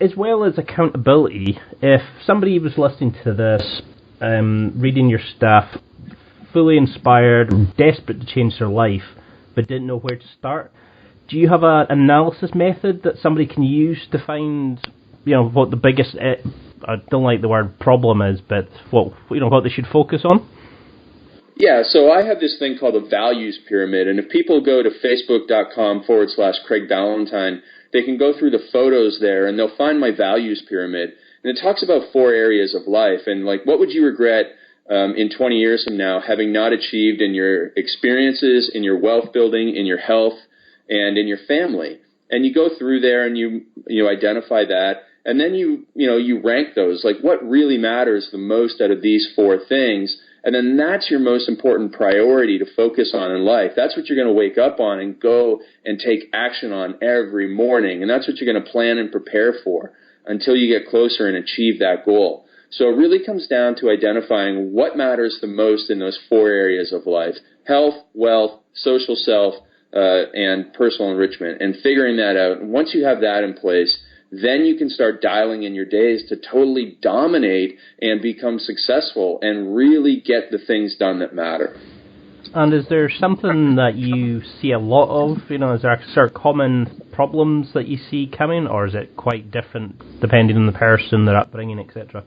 As well as accountability, if somebody was listening to this, reading your stuff, fully inspired, desperate to change their life, but didn't know where to start, do you have an analysis method that somebody can use to find, what the biggest, I don't like the word problem is, but what they should focus on? Yeah, so I have this thing called a values pyramid, and if people go to facebook.com/Craig Ballantyne, they can go through the photos there, and they'll find my values pyramid. And it talks about 4 areas of life, and like, what would you regret in 20 years from now having not achieved in your experiences, in your wealth building, in your health, and in your family? And you go through there and you identify that, and then you rank those, like what really matters the most out of these 4 things. And then that's your most important priority to focus on in life. That's what you're going to wake up on and go and take action on every morning. And that's what you're going to plan and prepare for until you get closer and achieve that goal. So it really comes down to identifying what matters the most in those 4 areas of life: health, wealth, social self, and personal enrichment, and figuring that out. And once you have that in place, then you can start dialing in your days to totally dominate and become successful and really get the things done that matter. And is there something that you see a lot of? Is there certain common problems that you see coming, or is it quite different depending on the person, their upbringing, etc.?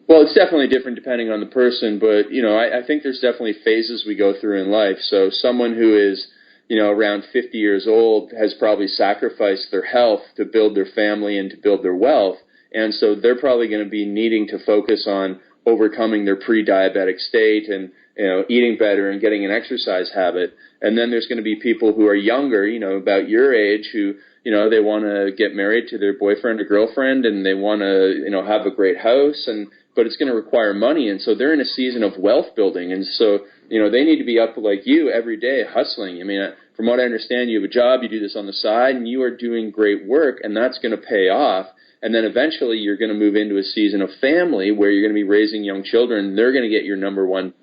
Well, it's definitely different depending on the person, but, I think there's definitely phases we go through in life. So someone who is around 50 years old has probably sacrificed their health to build their family and to build their wealth. And so they're probably going to be needing to focus on overcoming their pre-diabetic state and, eating better and getting an exercise habit. And then there's going to be people who are younger, about your age, who, they want to get married to their boyfriend or girlfriend, and they want to, have a great house, but it's going to require money. And so they're in a season of wealth building. And so, they need to be up like you every day hustling. I mean, from what I understand, you have a job, you do this on the side, and you are doing great work, and that's going to pay off. And then eventually you're going to move into a season of family where you're going to be raising young children. They're going to get your number one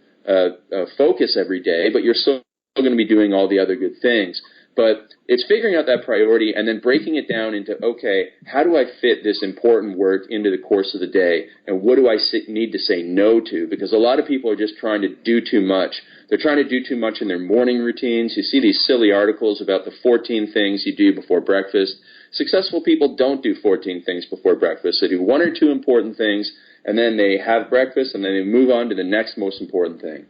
focus every day, but you're still going to be doing all the other good things. But it's figuring out that priority and then breaking it down into, okay, how do I fit this important work into the course of the day? And what do I need to say no to? Because a lot of people are just trying to do too much. They're trying to do too much in their morning routines. You see these silly articles about the 14 things you do before breakfast. Successful people don't do 14 things before breakfast. They do 1 or 2 important things, and then they have breakfast, and then they move on to the next most important thing.